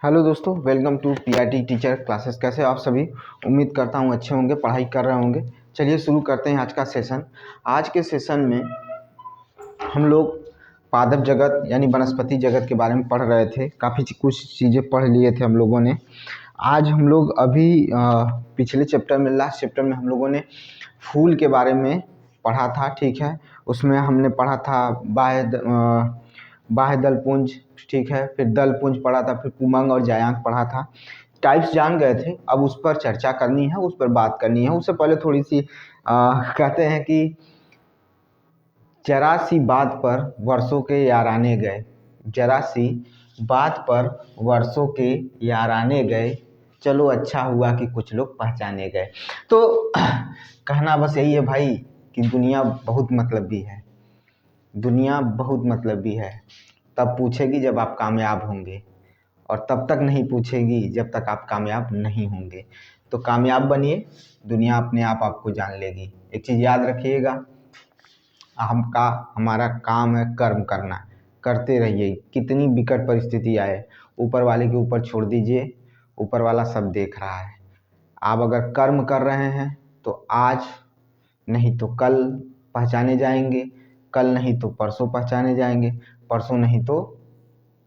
Hello दोस्तों, welcome to PRT teacher classes. कैसे हो आप सभी? उम्मीद करता हूँ अच्छे होंगे, पढ़ाई कर रहे होंगे। चलिए शुरू करते हैं आज का सेशन। आज के सेशन में हम लोग पादप जगत यानी वनस्पति जगत के बारे में पढ़ रहे थे। काफ़ी कुछ चीज़ें पढ़ लिए थे हम लोगों ने। आज हम लोग अभी पिछले चैप्टर में, लास्ट चैप्टर में हम लोगों ने फूल के बारे में पढ़ा था। ठीक है, उसमें हमने पढ़ा था बाह्य दल पुंज, ठीक है, फिर दल पुंज पढ़ा था, फिर पुमंग और जायांग पढ़ा था। टाइप्स जान गए थे, अब उस पर चर्चा करनी है, उस पर बात करनी है। उससे पहले थोड़ी सी कहते हैं कि जरा सी बात पर वर्षों के याराने गए, जरा सी बात पर वर्षों के याराने गए, चलो अच्छा हुआ कि कुछ लोग पहचाने गए। तो कहना बस यही है भाई कि दुनिया बहुत मतलबी है, दुनिया बहुत मतलबी है। तब पूछेगी जब आप कामयाब होंगे, और तब तक नहीं पूछेगी जब तक आप कामयाब नहीं होंगे। तो कामयाब बनिए, दुनिया अपने आप आपको जान लेगी। एक चीज़ याद रखिएगा, हमारा काम है कर्म करना। करते रहिए, कितनी विकट परिस्थिति आए ऊपर वाले के ऊपर छोड़ दीजिए, ऊपर वाला सब देख रहा है। आप अगर कर्म कर रहे हैं तो आज नहीं तो कल पहचाने जाएंगे, कल नहीं तो परसों पहचाने जाएंगे, परसों नहीं तो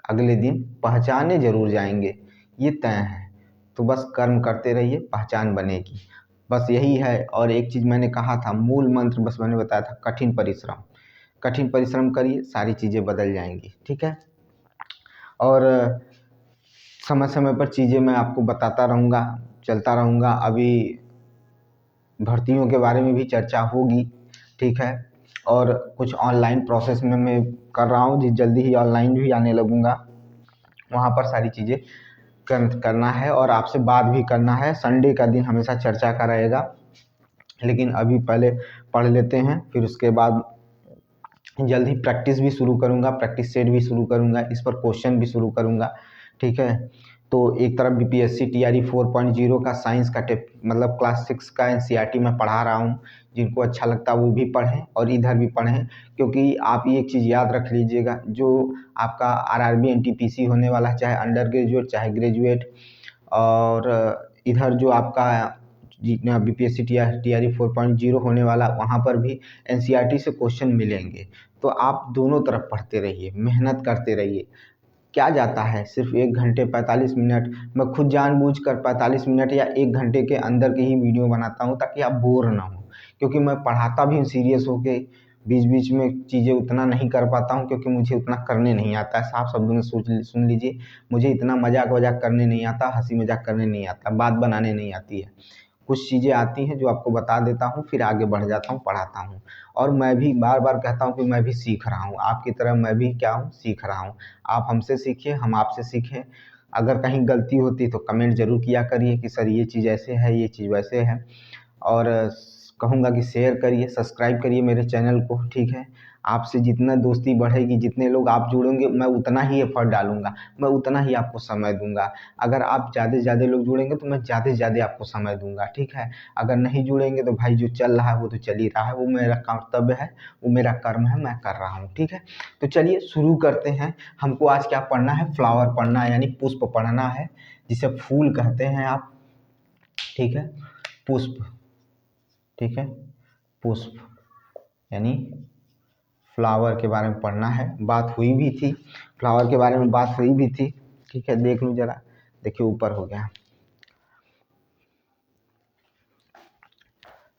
अगले दिन पहचाने जरूर जाएंगे, ये तय है। तो बस कर्म करते रहिए, पहचान बनेगी। बस यही है। और एक चीज़ मैंने कहा था, मूल मंत्र बस मैंने बताया था, कठिन परिश्रम। कठिन परिश्रम करिए, सारी चीज़ें बदल जाएंगी। ठीक है, और समय समय पर चीज़ें मैं आपको बताता रहूँगा, चलता रहूँगा। अभी भर्तियों के बारे में भी चर्चा होगी, ठीक है, और कुछ ऑनलाइन प्रोसेस में मैं कर रहा हूँ, जल्दी ही ऑनलाइन भी आने लगूँगा। वहाँ पर सारी चीज़ें करना है और आपसे बात भी करना है। संडे का दिन हमेशा चर्चा का रहेगा, लेकिन अभी पहले पढ़ लेते हैं, फिर उसके बाद जल्द ही प्रैक्टिस भी शुरू करूँगा, प्रैक्टिस सेट भी शुरू करूँगा, इस पर क्वेश्चन भी शुरू करूँगा। ठीक है, तो एक तरफ बीपीएससी टीआरई 4.0 का साइंस का मतलब क्लास 6 का एनसीईआरटी में पढ़ा रहा हूँ। जिनको अच्छा लगता है वो भी पढ़ें और इधर भी पढ़ें, क्योंकि आप ये चीज़ याद रख लीजिएगा, जो आपका आरआरबी एनटीपीसी होने वाला है, चाहे अंडर ग्रेजुएट चाहे ग्रेजुएट, और इधर जो आपका जितना बीपीएससी टीआरई 4.0 होने वाला, वहाँ पर भी एनसीईआरटी से क्वेश्चन मिलेंगे। तो आप दोनों तरफ पढ़ते रहिए, मेहनत करते रहिए। क्या जाता है, सिर्फ 1 घंटे 45 मिनट, मैं खुद जानबूझकर 45 मिनट या 1 घंटे के अंदर के ही वीडियो बनाता हूँ ताकि आप बोर ना हो। क्योंकि मैं पढ़ाता भी हूँ सीरियस होके, बीच बीच में चीज़ें उतना नहीं कर पाता हूँ क्योंकि मुझे उतना करने नहीं आता है। साफ शब्दों में सुन लीजिए, मुझे इतना मजाक वजाक करने नहीं आता, हंसी मजाक करने नहीं आता, बात बनाने नहीं आती है। कुछ चीज़ें आती हैं जो आपको बता देता हूँ, फिर आगे बढ़ जाता हूँ, पढ़ाता हूँ। और मैं भी बार बार कहता हूँ कि मैं भी सीख रहा हूँ, आपकी तरह मैं भी क्या हूँ, सीख रहा हूँ। आप हमसे सीखिए, हम आपसे सीखें। अगर कहीं गलती होती तो कमेंट ज़रूर किया करिए कि सर ये चीज़ ऐसे है, ये चीज़ वैसे है। और कहूँगा कि शेयर करिए, सब्सक्राइब करिए मेरे चैनल को। ठीक है, आपसे जितना दोस्ती बढ़ेगी, जितने लोग आप जुड़ेंगे, मैं उतना ही एफर्ट डालूंगा, मैं उतना ही आपको समय दूंगा। अगर आप ज़्यादा से ज़्यादा लोग जुड़ेंगे तो मैं ज़्यादा से ज़्यादा आपको समय दूंगा। ठीक है, अगर नहीं जुड़ेंगे तो भाई जो चल रहा है वो तो चल ही रहा है, वो मेरा कर्तव्य है, वो मेरा कर्म है, मैं कर रहा हूँ। ठीक है, तो चलिए शुरू करते हैं। हमको आज क्या पढ़ना है? फ्लावर पढ़ना है, यानी पुष्प पढ़ना है, जिसे फूल कहते हैं आप। ठीक है, पुष्प, ठीक है, पुष्प यानी फ्लावर के बारे में पढ़ना है। बात हुई भी थी, फ्लावर के बारे में बात हुई भी थी। ठीक है, देख लूँ जरा, देखिए ऊपर हो गया।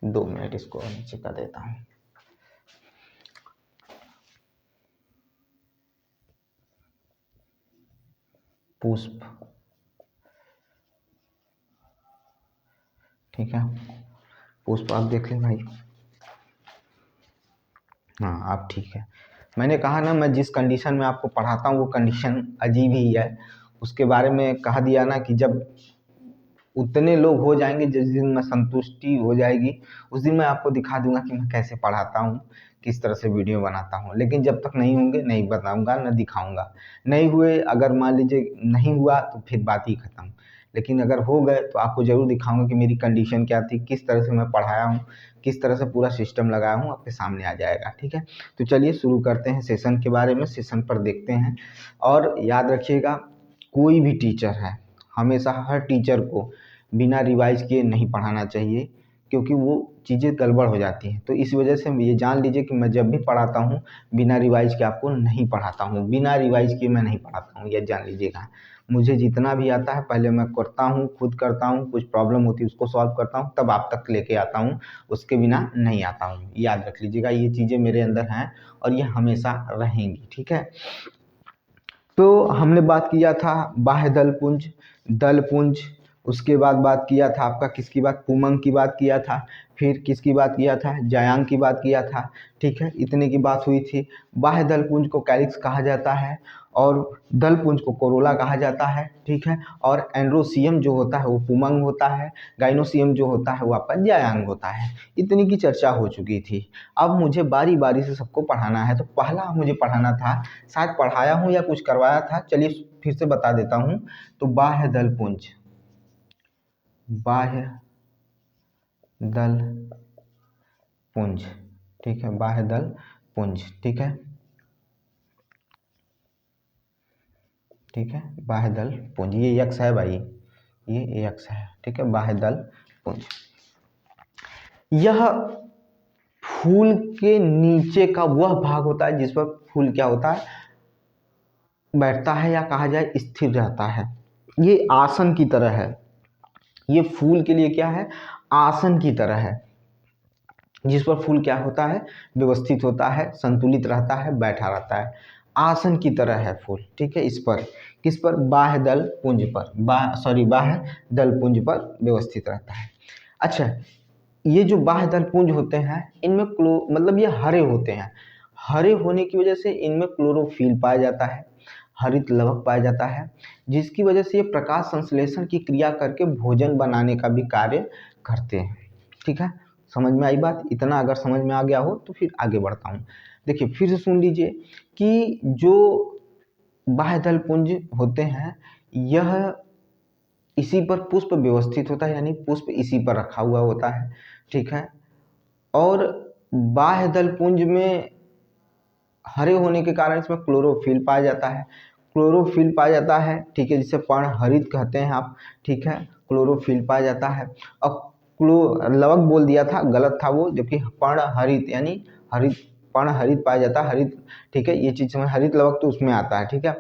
2 मिनट इसको नीचे कर देता हूँ। पुष्प, ठीक है, पुष्प आप देख लें भाई। हाँ, आप ठीक है। मैंने कहा ना, मैं जिस कंडीशन में आपको पढ़ाता हूँ वो कंडीशन अजीब ही है। उसके बारे में कह दिया ना कि जब उतने लोग हो जाएंगे, जिस दिन मैं संतुष्टि हो जाएगी, उस दिन मैं आपको दिखा दूंगा कि मैं कैसे पढ़ाता हूँ, किस तरह से वीडियो बनाता हूँ। लेकिन जब तक नहीं होंगे, नहीं बताऊंगा, न दिखाऊंगा। नहीं हुए, अगर मान लीजिए नहीं हुआ तो फिर बात ही खत्म। लेकिन अगर हो गए तो आपको ज़रूर दिखाऊंगा कि मेरी कंडीशन क्या थी, किस तरह से मैं पढ़ाया हूँ, किस तरह से पूरा सिस्टम लगाया हूँ आपके सामने आ जाएगा। ठीक है, तो चलिए शुरू करते हैं सेशन के बारे में, सेशन पर देखते हैं। और याद रखिएगा, कोई भी टीचर है, हमेशा हर टीचर को बिना रिवाइज किए नहीं पढ़ाना चाहिए, क्योंकि वो चीज़ें गड़बड़ हो जाती हैं। तो इस वजह से ये जान लीजिए कि मैं जब भी पढ़ाता हूँ बिना रिवाइज के आपको नहीं पढ़ाता हूँ, बिना रिवाइज किए मैं नहीं पढ़ाता हूँ, ये जान लीजिएगा। मुझे जितना भी आता है पहले मैं करता हूँ, खुद करता हूँ, कुछ प्रॉब्लम होती है उसको सॉल्व करता हूँ, तब आप तक लेके आता हूँ, उसके बिना नहीं आता हूँ। याद रख लीजिएगा, ये चीज़ें मेरे अंदर हैं और ये हमेशा रहेंगी। ठीक है, तो हमने बात किया था बाह्य दलपुंज, दलपुंज, उसके बाद बात किया था आपका किसकी बात, पुमंग की बात किया था, फिर किसकी बात किया था, जायांग की बात किया था। ठीक है, इतने की बात हुई थी। बाह्य दलपुंज को कैलिक्स कहा जाता है और दलपुंज को कोरोला कहा जाता है। ठीक है, और एंड्रोसियम जो होता है वो पुमंग होता है, गाइनोसियम जो होता है वो आपका जायांग होता है। इतनी की चर्चा हो चुकी थी। अब मुझे बारी बारी से सबको पढ़ाना है, तो पहला मुझे पढ़ाना था, शायद पढ़ाया हूँ या कुछ करवाया था, चलिए फिर से बता देता हूँ। तो बाह्य दलपुंज, बाह्य दल पुंज, ठीक है, बाह्य दल पुंज। ठीक है, ठीक है, बाह्य दल पुंज, ये यक्स है भाई, ये यक्स है। ठीक है, बाह्य दल पुंज, यह फूल के नीचे का वह भाग होता है जिस पर फूल क्या होता है, बैठता है, या कहा जाए स्थिर रहता है। ये आसन की तरह है, ये फूल के लिए क्या है, आसन की तरह है, जिस पर फूल क्या होता है, व्यवस्थित होता है, संतुलित रहता है, बैठा रहता है, आसन की तरह है फूल। ठीक है, इस पर, किस पर, बाह्य दल पुंज पर, बाह्य दल पुंज पर व्यवस्थित रहता है। अच्छा, ये जो बाह्य दल पुंज होते हैं इनमें मतलब ये हरे होते हैं, हरे होने की वजह से इनमें क्लोरोफिल पाया जाता है, हरित लवक पाया जाता है, जिसकी वजह से ये प्रकाश संश्लेषण की क्रिया करके भोजन बनाने का भी कार्य करते हैं। ठीक है, समझ में आई बात, इतना अगर समझ में आ गया हो तो फिर आगे बढ़ता हूँ। देखिए फिर से सुन लीजिए कि जो बाह्य दल पुंज होते हैं, यह इसी पर पुष्प व्यवस्थित होता है, यानी पुष्प इसी पर रखा हुआ होता है। ठीक है, और बाह्य दल पुंज में हरे होने के कारण इसमें क्लोरोफिल पाया जाता है, क्लोरोफिल पाया जाता है। ठीक है, जिसे पर्णहरित कहते हैं आप। ठीक है, क्लोरोफिल पाया जाता है। और लवक बोल दिया था, गलत था वो, जबकि पर्णहरित यानी हरित, पर्णहरित पाया जाता है, हरित। ठीक है, ये चीज समझ, हरित लवक तो उसमें आता है। ठीक है,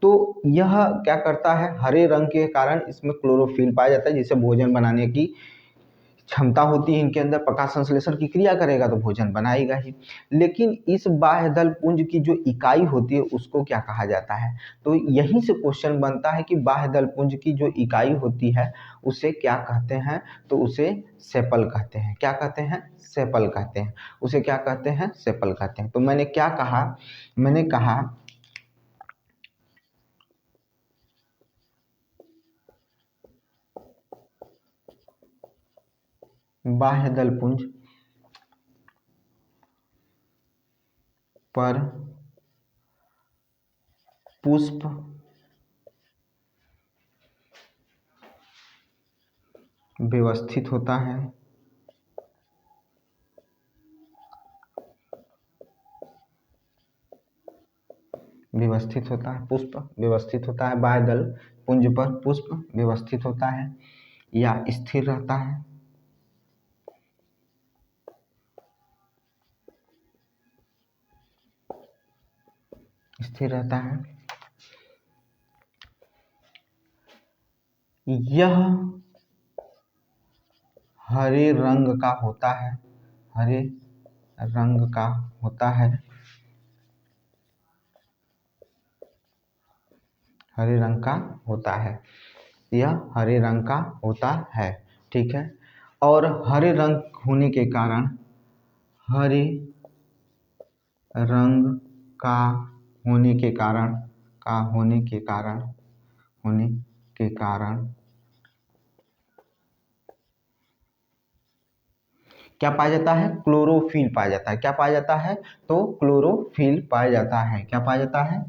तो यह क्या करता है, हरे रंग के कारण इसमें क्लोरोफिल पाया जाता है, जिससे भोजन बनाने की क्षमता होती है इनके अंदर, प्रकाश संश्लेषण की क्रिया करेगा तो भोजन बनाएगा ही। लेकिन इस बाह्य दल पुंज की जो इकाई होती है उसको क्या कहा जाता है, तो यहीं से क्वेश्चन बनता है कि बाह्य दल पुंज की जो इकाई होती है उसे क्या कहते हैं, तो उसे सेपल कहते हैं। क्या कहते हैं, सेपल कहते हैं, उसे क्या कहते हैं, सेपल कहते हैं। तो मैंने क्या कहा, मैंने कहा बाह्य दल पुंज पर पुष्प व्यवस्थित होता है, व्यवस्थित होता है, पुष्प व्यवस्थित होता है, बाह्य दल पुंज पर पुष्प व्यवस्थित होता है या स्थिर रहता है। स्थिर रहता है। यह हरे रंग का होता है, हरे रंग का होता है, हरे रंग का होता है, यह हरे रंग का होता है। ठीक है, और हरे रंग होने के कारण, हरे रंग का होने के कारण, का होने के कारण, होने के कारण क्या पाया जाता है, क्लोरोफिल पाया जाता है। क्या पाया जाता है, तो क्लोरोफिल पाया जाता है। क्या पाया जाता है,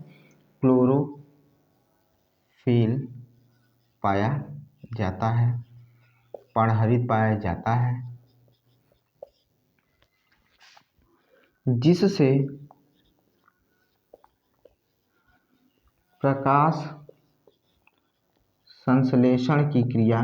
क्लोरोफिल पाया जाता है, पर्णहरित पाया जाता है, जिससे प्रकाश संश्लेषण की क्रिया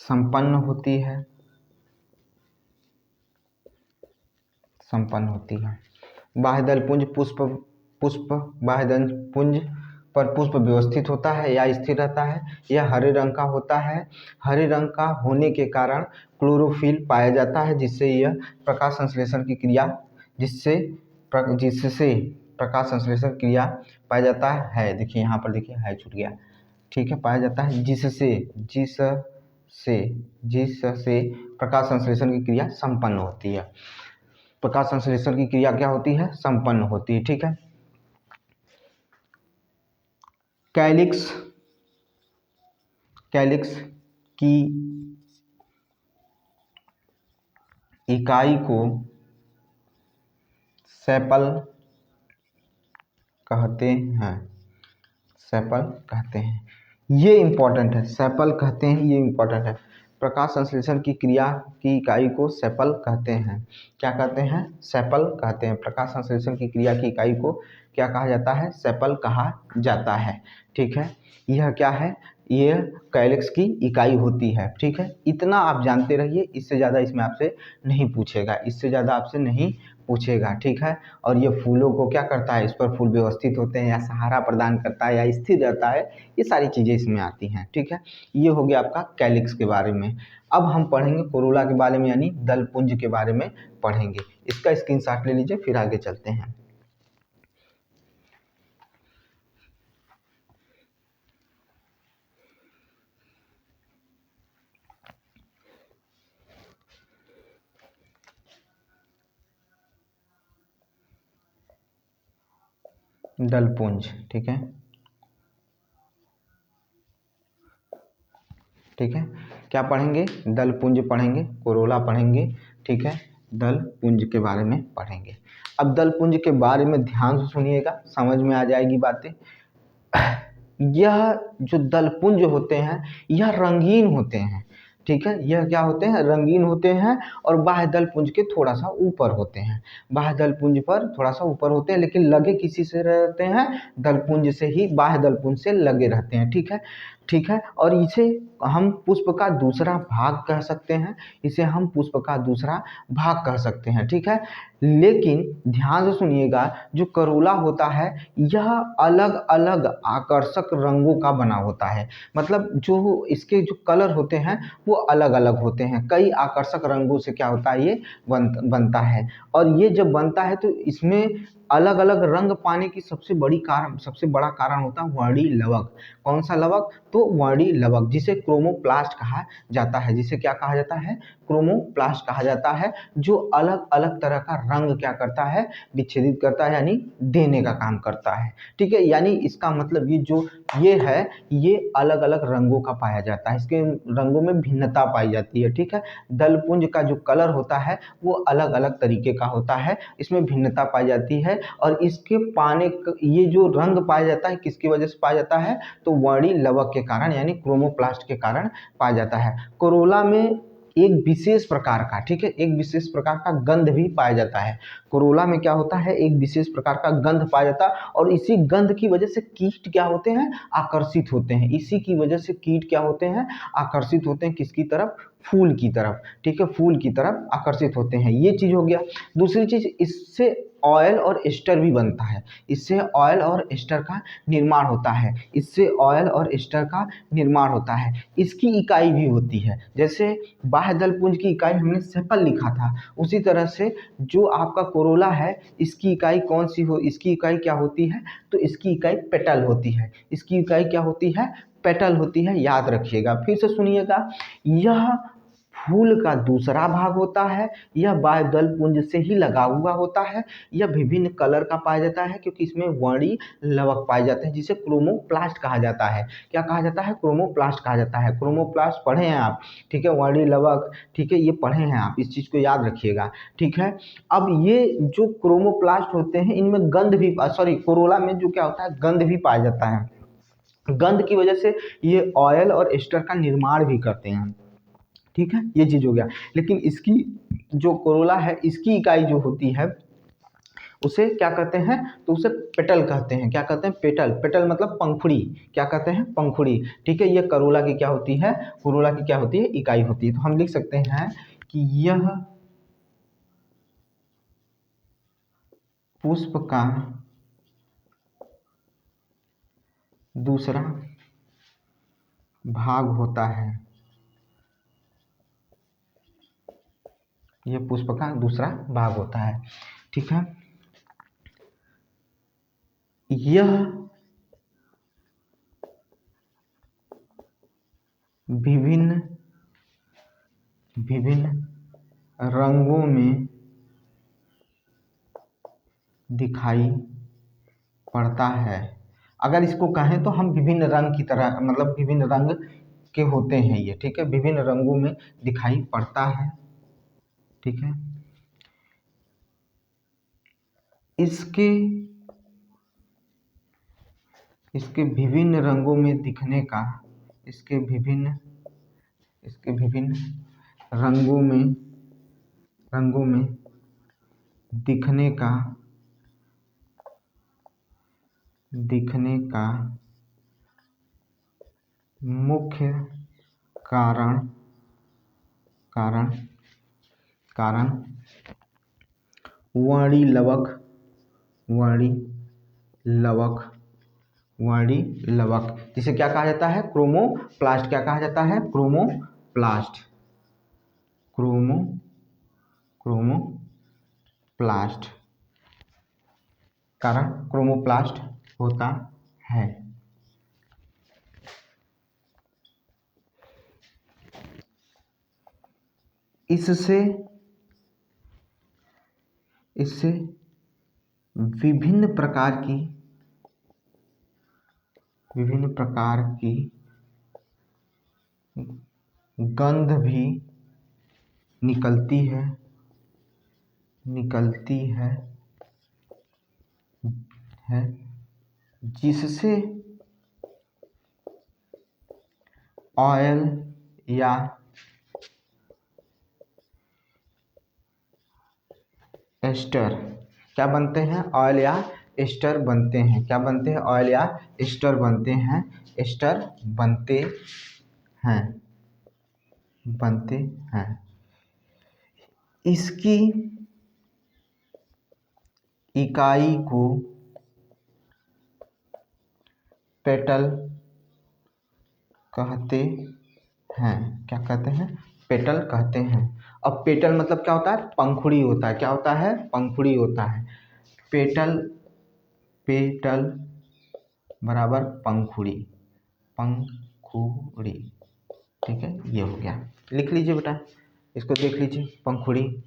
संपन्न होती है। बाह्यदल पुंज पुष्प बाह्यदल पुंज पर पुष्प व्यवस्थित होता है या स्थिर रहता है। यह हरे रंग का होता है। हरे रंग का होने के कारण क्लोरोफिल पाया जाता है, जिससे यह प्रकाश संश्लेषण की क्रिया जिससे प्रकाश संश्लेषण क्रिया पाया जाता है। देखिए यहाँ पर देखिए है छूट गया, ठीक है, पाया जाता है जिससे प्रकाश संश्लेषण की क्रिया संपन्न होती है। प्रकाश संश्लेषण की क्रिया क्या होती है? संपन्न होती है, ठीक है। कैलिक्स की इकाई को सेपल कहते हैं। ये इम्पोर्टेंट है, सेपल कहते हैं, ये इम्पोर्टेंट है। प्रकाश संश्लेषण की क्रिया की इकाई को सेपल कहते हैं। क्या कहते हैं? सेपल कहते हैं। प्रकाश संश्लेषण की क्रिया की इकाई को क्या कहा जाता है? सेपल कहा जाता है, ठीक है। यह क्या है? ये कैलिक्स की इकाई होती है, ठीक है। इतना आप जानते रहिए, इससे ज़्यादा इसमें आपसे नहीं पूछेगा, ठीक है। और ये फूलों को क्या करता है? इस पर फूल व्यवस्थित होते हैं या सहारा प्रदान करता है या स्थिर रहता है, ये सारी चीज़ें इसमें आती हैं, ठीक है। ये हो गया आपका कैलिक्स के बारे में। अब हम पढ़ेंगे कोरोला के बारे में, यानी दलपुंज के बारे में पढ़ेंगे। इसका स्क्रीनशॉट ले लीजिए, फिर आगे चलते हैं। दलपुंज, ठीक है, क्या पढ़ेंगे? दलपुंज पढ़ेंगे, कोरोला पढ़ेंगे, ठीक है। दलपुंज के बारे में पढ़ेंगे। अब दलपुंज के बारे में ध्यान से सुनिएगा, समझ में आ जाएगी बातें। यह जो दलपुंज होते हैं यह रंगीन होते हैं, ठीक है। यह क्या होते हैं? रंगीन होते हैं और बाह्य दलपुंज के थोड़ा सा ऊपर होते हैं। बाह्य दलपुंज पर थोड़ा सा ऊपर होते हैं, लेकिन लगे किसी से रहते हैं? दलपुंज से ही, बाह्य दलपुंज से लगे रहते हैं, ठीक है, ठीक है। और इसे हम पुष्प का दूसरा भाग कह सकते हैं, ठीक है। लेकिन ध्यान से सुनिएगा, जो करोला होता है यह अलग अलग आकर्षक रंगों का बना होता है। मतलब जो इसके जो कलर होते हैं वो अलग अलग होते हैं, कई आकर्षक रंगों से क्या होता है? ये बनता है। और ये जब बनता है तो इसमें अलग अलग रंग पाने की सबसे बड़ा कारण होता है वर्णी लवक। कौन सा लवक? तो वर्णी लवक, जिसे क्रोमोप्लास्ट कहा जाता है। जिसे क्या कहा जाता है? क्रोमोप्लास्ट कहा जाता है, जो अलग अलग तरह का रंग क्या करता है? विच्छेदित करता है, यानी देने का काम करता है, ठीक है। यानी इसका मतलब ये अलग अलग रंगों का पाया जाता है, इसके रंगों में भिन्नता पाई जाती है, ठीक है। दलपुंज का जो कलर होता है वो अलग अलग तरीके का होता है, इसमें भिन्नता पाई जाती है। और इसके ये जो रंग पाया जाता है किसकी वजह से पाया जाता है? तो वर्णी लवक के कारण, यानी क्रोमोप्लास्ट के कारण पाया जाता है। कोरोला में एक विशेष प्रकार का, ठीक है, एक विशेष प्रकार का गंध भी पाया जाता है। कोरोला में क्या होता है? एक विशेष प्रकार का गंध पाया जाता है, और इसी गंध की वजह से कीट क्या होते हैं? आकर्षित होते हैं। इसी की वजह से कीट क्या होते हैं? आकर्षित होते हैं किसकी तरफ? फूल की तरफ, ठीक है, फूल की तरफ आकर्षित होते हैं। ये चीज हो गया। दूसरी चीज, इससे ऑयल और एस्टर भी बनता है, इससे ऑयल और एस्टर का निर्माण होता है, इसकी इकाई भी होती है। जैसे बाह्य दलपुंज की इकाई हमने सेपल लिखा था, उसी तरह से जो आपका कोरोला है इसकी इकाई कौन सी हो? इसकी इकाई क्या होती है? तो इसकी इकाई पेटल होती है। इसकी इकाई क्या होती है? पेटल होती है, याद रखिएगा। फिर से सुनिएगा, यह फूल का दूसरा भाग होता है, यह बाह्य दलपुंज से ही लगा हुआ होता है। यह विभिन्न कलर का पाया जाता है, क्योंकि इसमें वर्णी लवक पाए जाते हैं, जिसे क्रोमोप्लास्ट कहा जाता है। क्या कहा जाता है? क्रोमोप्लास्ट कहा जाता है। क्रोमोप्लास्ट पढ़े हैं आप, ठीक है, वर्णी लवक, ठीक है, ये पढ़े हैं आप, इस चीज को याद रखिएगा, ठीक है। अब ये जो क्रोमोप्लास्ट होते हैं इनमें कोरोला में जो क्या होता है? गंध भी पाया जाता है। गंध की वजह से ये ऑयल और एस्टर का निर्माण भी करते हैं। ठीक है, ये चीज़ हो गया। लेकिन इसकी जो कोरोला है, इसकी इकाई जो होती है उसे क्या कहते हैं, तो उसे पेटल कहते हैं। क्या कहते हैं, पेटल। पेटल मतलब पंखुड़ी। क्या कहते हैं, पंखुड़ी। ठीक है, ये करोला की क्या होती है, कोरोला की क्या होती है, इकाई होती है। तो हम लिख सकते हैं कि यह पुष्प का दूसरा भाग होता है। यह पुष्प का दूसरा भाग होता है। ठीक है, यह विभिन्न विभिन्न रंगों में दिखाई पड़ता है। अगर इसको कहें तो हम विभिन्न रंग की तरह, मतलब विभिन्न रंग के होते हैं ये। ठीक है, विभिन्न रंगों में दिखाई पड़ता है। ठीक है, इसके इसके विभिन्न रंगों में दिखने का, इसके विभिन्न रंगों में दिखने का मुख्य कारण वर्णिलवक जिसे क्या कहा जाता है, क्रोमोप्लास्ट। क्या कहा जाता है, क्रोमोप्लास्ट। क्रोमोप्लास्ट कारण क्रोमोप्लास्ट होता है। इससे विभिन्न प्रकार की गंध भी निकलती है जिससे ऑयल या एस्टर क्या बनते हैं, ऑयल या एस्टर बनते हैं। क्या बनते हैं, ऑयल या एस्टर बनते हैं। बनते हैं। इसकी इकाई को पेटल कहते हैं। क्या कहते हैं, पेटल कहते हैं। अब पेटल मतलब क्या होता है, पंखुड़ी होता है। क्या होता है, पंखुड़ी होता है। पेटल बराबर पंखुड़ी। ठीक है, ये हो गया। लिख लीजिए बेटा, इसको देख लीजिए, पंखुड़ी।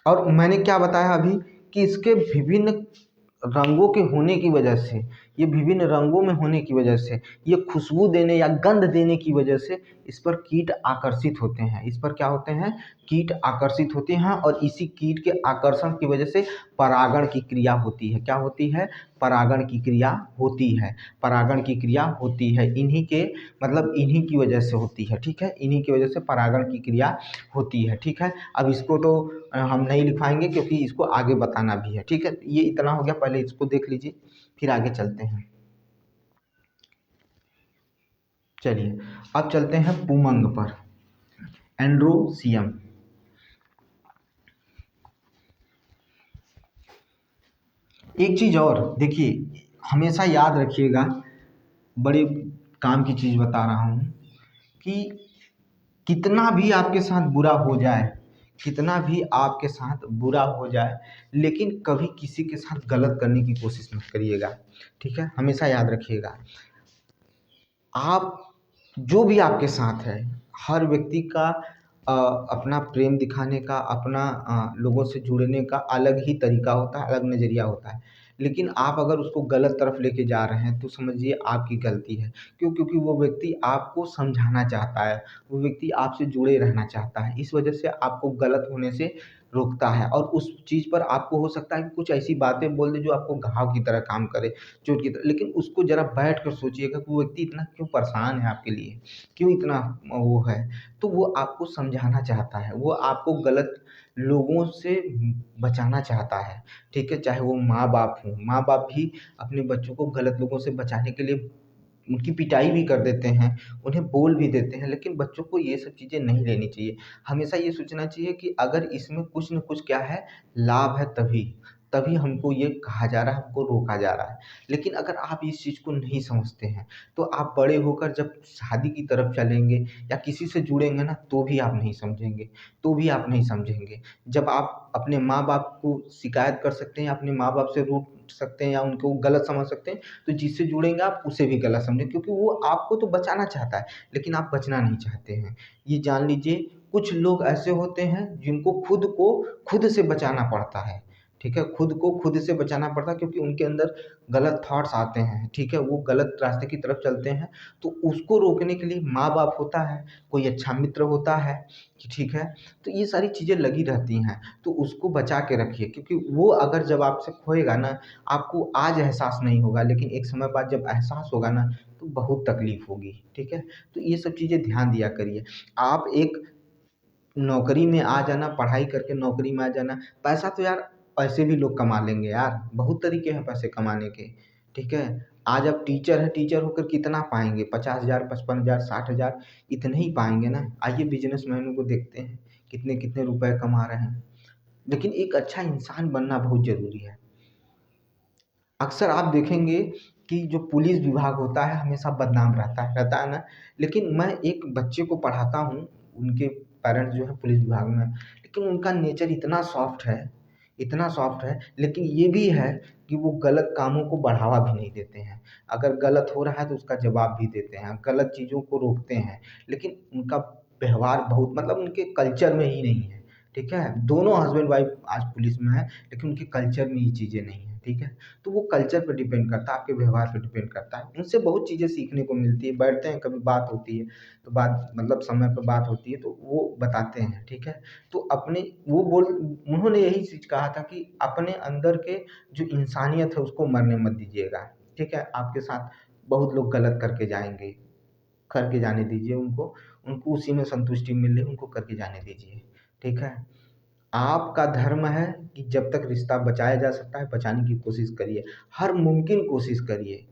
और मैंने क्या बताया अभी कि इसके विभिन्न रंगों के होने की वजह से, ये विभिन्न रंगों में होने की वजह से, ये खुशबू देने या गंध देने की वजह से इस पर कीट आकर्षित होते हैं। इस पर क्या होते हैं, कीट आकर्षित होते हैं। और इसी कीट के आकर्षण की वजह से परागण की क्रिया होती है। क्या होती है, परागण की क्रिया होती है। इन्हीं की वजह से होती है। ठीक है, इन्हीं की वजह से परागण की क्रिया होती है। ठीक है, अब इसको तो हम नहीं लिखवाएंगे क्योंकि इसको आगे बताना भी है। ठीक है, ये इतना हो गया, पहले इसको देख लीजिए फिर आगे चलते हैं। चलिए अब चलते हैं पुमंग पर, एंड्रोसियम। एक चीज और देखिए, हमेशा याद रखिएगा, बड़े काम की चीज बता रहा हूं कि कितना भी आपके साथ बुरा हो जाए, लेकिन कभी किसी के साथ गलत करने की कोशिश मत करिएगा। ठीक है, हमेशा याद रखिएगा, आप जो भी आपके साथ है, हर व्यक्ति का अपना प्रेम दिखाने का, अपना लोगों से जुड़ने का अलग ही तरीका होता है, अलग नज़रिया होता है। लेकिन आप अगर उसको गलत तरफ लेके जा रहे हैं तो समझिए आपकी गलती है। क्यों, क्योंकि वो व्यक्ति आपको समझाना चाहता है, वो व्यक्ति आपसे जुड़े रहना चाहता है। इस वजह से आपको गलत होने से रोकता है। और उस चीज़ पर आपको हो सकता है कि कुछ ऐसी बातें बोल दे जो आपको घाव की तरह काम करे, चोट की तरह। लेकिन उसको ज़रा बैठ कर सोचिएगा कि वो व्यक्ति इतना क्यों परेशान है आपके लिए, क्यों इतना वो है। तो वो आपको समझाना चाहता है, वो आपको गलत लोगों से बचाना चाहता है, ठीक है? चाहे वो माँ-बाप हों, माँ-बाप भी अपने बच्चों को गलत लोगों से बचाने के लिए उनकी पिटाई भी कर देते हैं, उन्हें बोल भी देते हैं, लेकिन बच्चों को ये सब चीज़ें नहीं लेनी चाहिए। हमेशा ये सोचना चाहिए कि अगर इसमें कुछ न कुछ क्या है, लाभ है तभी, तभी हमको ये कहा जा रहा है, हमको रोका जा रहा है। लेकिन अगर आप इस चीज़ को नहीं समझते हैं, तो आप बड़े होकर जब शादी की तरफ चलेंगे या किसी से जुड़ेंगे ना, तो भी आप नहीं समझेंगे, तो भी आप नहीं समझेंगे। जब आप अपने माँ-बाप को शिकायत कर सकते हैं, अपने माँ-बाप से रूठ सकते हैं या उनको गलत समझ सकते हैं, तो जिससे जुड़ेंगे आप उसे भी गलत समझें, क्योंकि वो आपको तो बचाना चाहता है, लेकिन आप बचना नहीं चाहते हैं। ये जान लीजिए, कुछ लोग ऐसे होते हैं जिनको खुद को खुद से बचाना पड़ता है, ठीक है? खुद को खुद से बचाना पड़ता है, क्योंकि उनके अंदर गलत थॉट्स आते हैं, ठीक है? वो गलत रास्ते की तरफ चलते हैं, तो उसको रोकने के लिए माँ-बाप होता है, कोई अच्छा मित्र होता है, कि ठीक है? तो ये सारी चीज़ें लगी रहती हैं, तो उसको बचा के रखिए, क्योंकि वो अगर जब आपसे खोएगा ना, आपको आज एहसास नहीं होगा, लेकिन एक समय बाद जब एहसास होगा ना, तो बहुत तकलीफ होगी, ठीक है? तो ये सब चीज़ें ध्यान दिया करिए। आप एक नौकरी में आ जाना, पढ़ाई करके नौकरी में आ जाना, पैसा तो यार ऐसे भी लोग कमा लेंगे यार, बहुत तरीके हैं पैसे कमाने के, ठीक है? आज आप टीचर हैं, टीचर होकर कितना पाएँगे? 50,000, 55,000, 60,000 इतने ही पाएँगे ना। आइए बिज़नेसमैनों को देखते हैं, कितने-कितने रुपए कमा रहे हैं। लेकिन एक अच्छा इंसान बनना बहुत ज़रूरी है। अक्सर आप देखेंगे कि जो पुलिस विभाग होता है हमेशा बदनाम रहता है ना? लेकिन मैं एक बच्चे को पढ़ाता हूँ, उनके पेरेंट्स जो हैं पुलिस विभाग में हैं, लेकिन उनका नेचर इतना सॉफ्ट है, लेकिन ये भी है कि वो गलत कामों को बढ़ावा भी नहीं देते हैं। अगर गलत हो रहा है तो उसका जवाब भी देते हैं, गलत चीज़ों को रोकते हैं, लेकिन उनका व्यवहार बहुत, मतलब उनके कल्चर में ही नहीं है, ठीक है? दोनों हस्बैंड-वाइफ आज पुलिस में हैं, लेकिन उनके कल्चर में ये चीज़ें नहीं हैं, ठीक है? तो वो कल्चर पे डिपेंड करता है, आपके व्यवहार पे डिपेंड करता है। उनसे बहुत चीज़ें सीखने को मिलती है, बैठते हैं कभी बात होती है, तो बात मतलब समय पे बात होती है तो वो बताते हैं, ठीक है? तो अपने वो बोल उन्होंने यही चीज़ कहा था कि अपने अंदर के जो इंसानियत है उसको मरने मत दीजिएगा, ठीक है? आपके साथ बहुत लोग गलत करके जाएँगे, करके जाने दीजिए उनको, उनको उसी में संतुष्टि मिल रही है, उनको करके जाने दीजिए, ठीक है? आपका धर्म है कि जब तक रिश्ता बचाया जा सकता है, बचाने की कोशिश करिए, हर मुमकिन कोशिश करिए।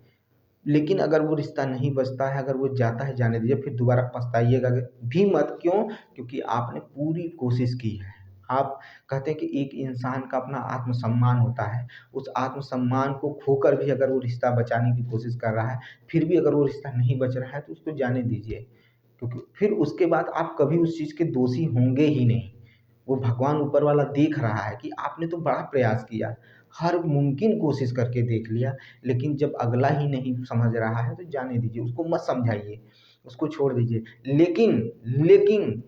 लेकिन अगर वो रिश्ता नहीं बचता है, अगर वो जाता है, जाने दीजिए, फिर दोबारा पछताइएगा भी मत। क्यों? क्योंकि आपने पूरी कोशिश की है। आप कहते हैं कि एक इंसान का अपना आत्मसम्मान होता है, उस आत्मसम्मान को खोकर भी अगर वो रिश्ता बचाने की कोशिश कर रहा है, फिर भी अगर वो रिश्ता नहीं बच रहा है, तो उसको जाने दीजिए। क्योंकि फिर उसके बाद आप कभी उस चीज़ के दोषी होंगे ही नहीं। वो भगवान ऊपर वाला देख रहा है कि आपने तो बड़ा प्रयास किया, हर मुमकिन कोशिश करके देख लिया, लेकिन जब अगला ही नहीं समझ रहा है तो जाने दीजिए, उसको मत समझाइए, उसको छोड़ दीजिए। लेकिन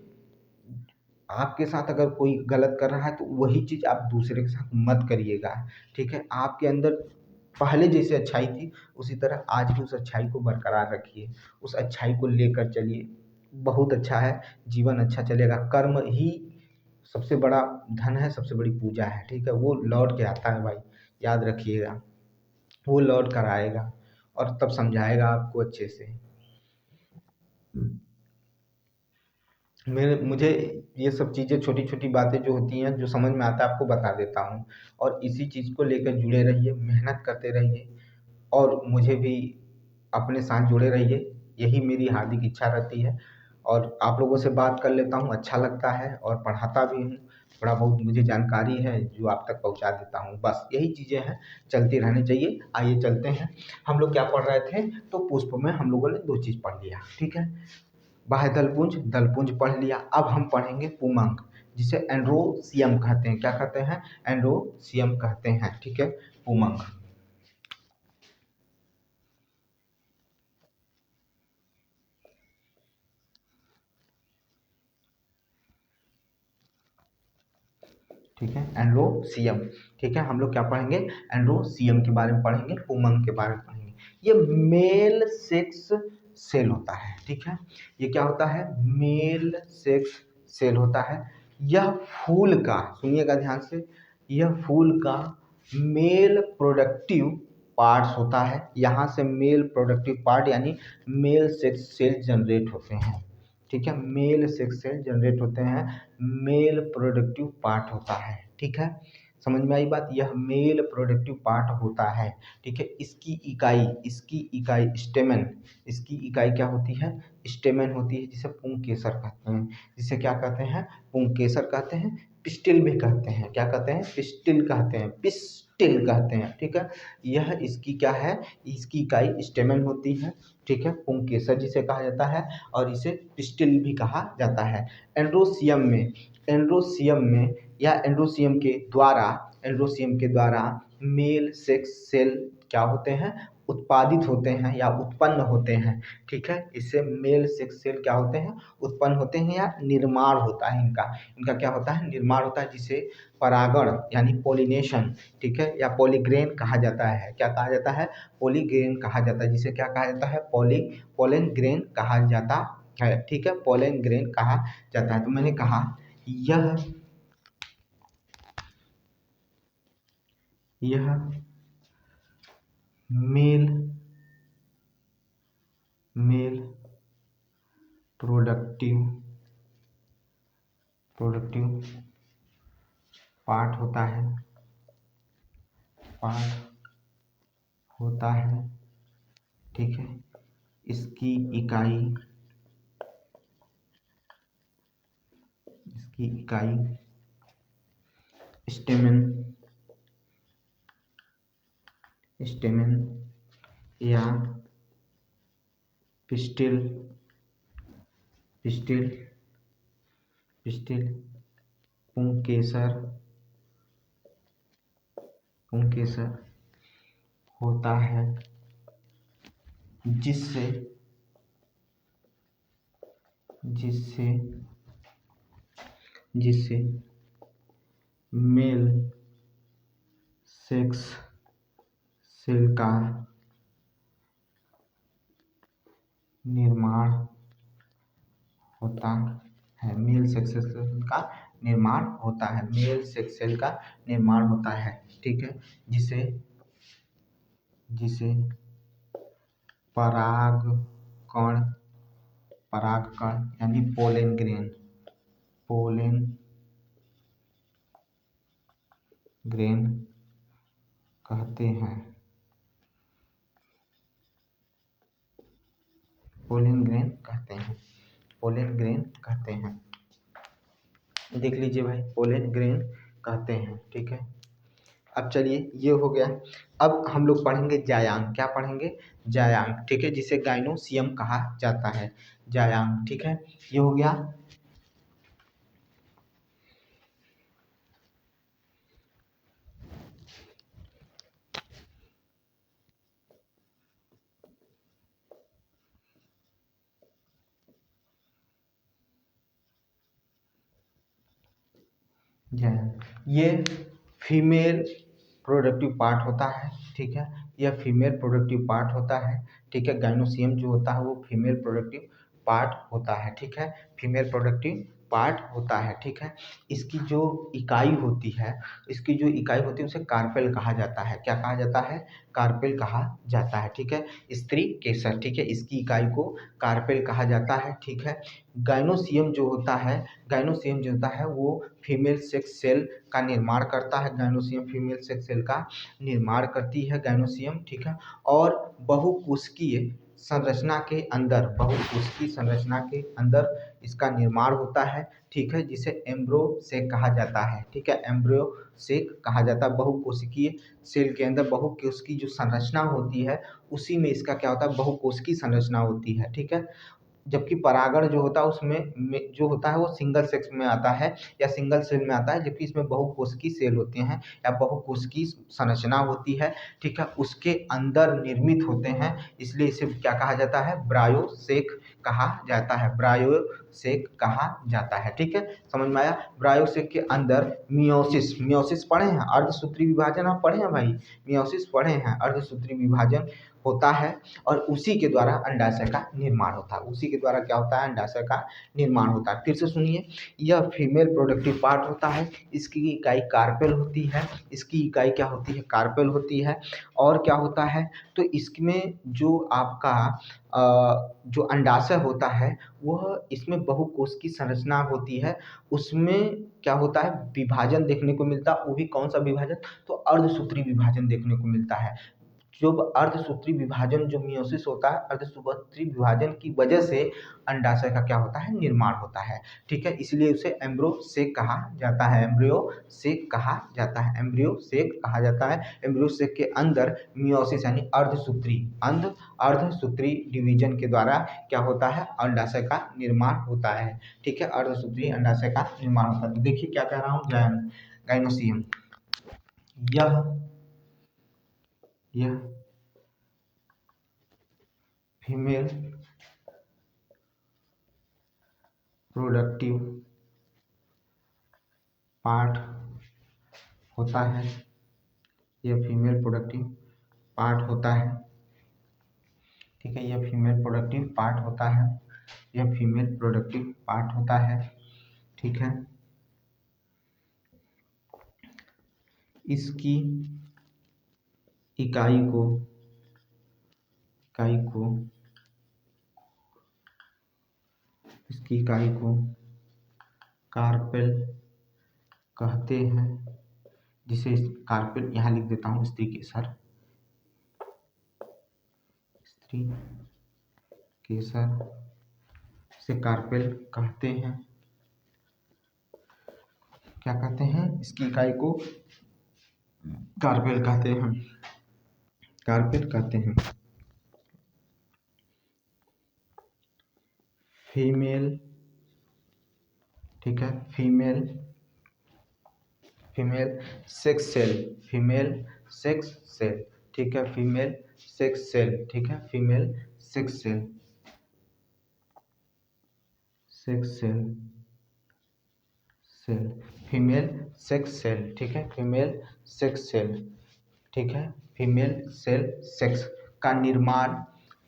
आपके साथ अगर कोई गलत कर रहा है तो वही चीज़ आप दूसरे के साथ मत करिएगा, ठीक है? आपके अंदर पहले जैसे अच्छाई थी, उसी तरह आज भी उस अच्छाई को बरकरार रखिए, उस अच्छाई को लेकर चलिए, बहुत अच्छा है, जीवन अच्छा चलेगा। कर्म ही सबसे बड़ा धन है, सबसे बड़ी पूजा है, ठीक है? वो लौट के आता है भाई, याद रखिएगा। वो लौट कर आएगा और तब समझाएगा आपको अच्छे से। मुझे ये सब चीज़ें, छोटी-छोटी बातें जो होती हैं, जो समझ में आता है आपको बता देता हूँ, और इसी चीज़ को लेकर जुड़े रहिए, मेहनत करते रहिए और मुझे भी अपने साथ जुड़े रहिए, यही मेरी हार्दिक इच्छा रहती है। और आप लोगों से बात कर लेता हूँ, अच्छा लगता है, और पढ़ाता भी हूँ, थोड़ा बहुत मुझे जानकारी है जो आप तक पहुँचा देता हूँ, बस यही चीज़ें हैं, चलती रहनी चाहिए। आइए चलते हैं, हम लोग क्या पढ़ रहे थे, तो पुष्प में हम लोगों ने 2 चीज़ पढ़ लिया, ठीक है? बाह्य दलपुंज पढ़ लिया। अब हम पढ़ेंगे पुमंग, जिसे एंड्रोसियम कहते हैं। क्या कहते हैं? एंड्रोसियम कहते हैं, ठीक है? पुमंग। ठीक है, एंड्रोसियम, ठीक है? हम लोग क्या पढ़ेंगे? एंड्रोसियम के बारे में पढ़ेंगे, पुमंग के बारे में पढ़ेंगे। ये मेल सेक्स सेल होता है, ठीक है? ये क्या होता है? मेल सेक्स सेल होता है। यह फूल का, सुनिएगा ध्यान से, यह फूल का मेल प्रोडक्टिव पार्ट्स होता है। यहाँ से मेल प्रोडक्टिव पार्ट यानी मेल सेक्स सेल जनरेट होते हैं, ठीक है, मेल सेक्स सेल जनरेट होते हैं, मेल प्रोडक्टिव पार्ट होता है, ठीक है, समझ में आई बात। यह मेल प्रोडक्टिव पार्ट होता है, ठीक है। इसकी इकाई स्टेमन, इसकी इकाई क्या होती है, स्टेमन होती है, जिसे पुंकेसर कहते हैं, जिसे क्या कहते हैं, पुंकेसर कहते हैं, पिस्टिल भी कहते हैं, क्या कहते हैं, पिस्टिल कहते हैं, पिस्टिल कहते हैं, ठीक है। यह इसकी क्या है, इसकी इकाई स्टेमन होती है, ठीक है, पुंकेसर जिसे कहा जाता है, और इसे पिस्टिल भी कहा जाता है। एंड्रोसियम में या एंड्रोसियम के द्वारा मेल सेक्स सेल क्या होते हैं, उत्पादित होते हैं या उत्पन्न होते हैं, ठीक है। इससे मेल सेक्स सेल क्या होते हैं, उत्पन्न होते हैं या निर्माण होता है इनका क्या होता है, निर्माण होता है, जिसे परागण यानी पोलिनेशन, ठीक है, या पॉलीग्रेन कहा जाता है। क्या कहा जाता है, पॉलीग्रेन कहा जाता है, जिसे क्या कहा जाता है, पोलन ग्रेन कहा जाता है, ठीक है, पोलन ग्रेन कहा जाता है। तो मैंने कहा यह मेल प्रोडक्टिव पार्ट होता है, ठीक है। इसकी इकाई स्टेमन या पिस्टिल पुंकेसर होता है, जिससे मेल सेक्स सेल का निर्माण होता है, मेल सेक्स सेल का निर्माण होता है, मेल सेक्स सेल का निर्माण होता है, ठीक है, जिसे परागकण यानी पोलन ग्रेन कहते हैं, पोलन ग्रेन कहते हैं, देख लीजिए भाई, पोलन ग्रेन कहते हैं, ठीक है। अब चलिए, ये हो गया। अब हम लोग पढ़ेंगे जायांग, क्या पढ़ेंगे, जायांग, ठीक है, जिसे गाइनोसियम कहा जाता है, जायांग, ठीक है, ये हो गया। ये फीमेल प्रोडक्टिव पार्ट होता है, ठीक है, यह फीमेल प्रोडक्टिव पार्ट होता है, ठीक है। गाइनोसियम जो होता है वो फीमेल प्रोडक्टिव पार्ट होता है, ठीक है, फीमेल प्रोडक्टिव पार्ट होता है, ठीक है। इसकी जो इकाई होती है उसे कार्पेल कहा जाता है, क्या कहा जाता है, कार्पेल कहा जाता है, ठीक है, स्त्री केसर, ठीक है, इसकी इकाई को कार्पेल कहा जाता है, ठीक है। गाइनोसियम जो होता है वो फीमेल सेक्स सेल का निर्माण करता है, गाइनोसियम फीमेल सेक्स सेल का निर्माण करती है, गाइनोसियम, ठीक है। और बहुकोशिकीय संरचना के अंदर इसका निर्माण होता है, ठीक है, जिसे एम्ब्रो सेक कहा जाता है, ठीक है, एम्ब्रियो सेक कहा जाता है। बहुकोशिकीय सेल के अंदर बहुकोशिकीय जो संरचना होती है उसी में इसका क्या होता है, बहुकोशिकीय संरचना होती है, ठीक है। जबकि परागण जो होता है उसमें जो होता है वो सिंगल सेक्स में आता है या सिंगल सेल में आता है, जबकि इसमें बहुकोशिकीय सेल होते हैं या बहुकोशिकीय संरचना होती है, ठीक है, उसके अंदर निर्मित होते हैं, इसलिए इसे क्या कहा जाता है, ब्रायोसेक कहा जाता है, ब्रायो सेक कहा जाता है। ठीक है, समझ में आया। ब्रायो सेक के अंदर मियोसिस, मियोसिस पढ़े हैं, अर्धसूत्री विभाजन आप पढ़े हैं भाई, मियोसिस पढ़े हैं, अर्धसूत्री विभाजन होता है और उसी के द्वारा अंडाशय का निर्माण होता है। उसी के द्वारा क्या होता है, अंडाशय का निर्माण होता है। फिर से सुनिए, यह फीमेल प्रोडक्टिव पार्ट होता है, इसकी इकाई कार्पेल होती है, इसकी इकाई क्या होती है, कार्पेल होती है। और क्या होता है, तो इसमें जो आपका जो अंडाशय होता है वह, इसमें बहुकोश की संरचना होती है, उसमें क्या होता है, विभाजन देखने को मिलता है। वो भी कौन सा विभाजन, तो अर्धसूत्री विभाजन देखने को मिलता है। जो अर्धसूत्री विभाजन, जो मियोसिस होता है, अर्धसूत्री विभाजन की वजह से अंडाशय का क्या होता है, निर्माण होता है। ठीक है, इसलिए उसे एम्ब्रियो सेक कहा जाता है, एम्ब्रियो सेक कहा जाता है, एम्ब्रियो सेक कहा जाता है। एम्ब्रियो सेक के अंदर मियोसिस यानी अर्धसूत्री डिवीजन के द्वारा क्या होता है, अंडाशय का निर्माण होता है। ठीक है, अर्धसूत्री अंडाशय का निर्माण होता है। तो देखिए क्या कह रहा हूँ, गाइनोसियम, यह फीमेल प्रोडक्टिव पार्ट होता है, यह फीमेल प्रोडक्टिव पार्ट होता है। ठीक है, यह फीमेल प्रोडक्टिव पार्ट होता है, यह फीमेल प्रोडक्टिव पार्ट होता है। ठीक है, इसकी इकाई को इसकी इकाई को कार्पेल कहते हैं, जिसे कार्पेल यहाँ लिख देता हूँ, स्त्री केसर, स्त्री केसर से कार्पेल कहते हैं। क्या कहते हैं, इसकी इकाई को कार्पेल कहते हैं, कार्पेल कहते हैं। फीमेल, ठीक है, female sex cell, female sex cell, ठीक है, फीमेल सेक्स सेल, ठीक है, female sex cell, female sex cell, ठीक है, फीमेल सेक्स सेल, ठीक है, फीमेल सेल सेक्स का निर्माण,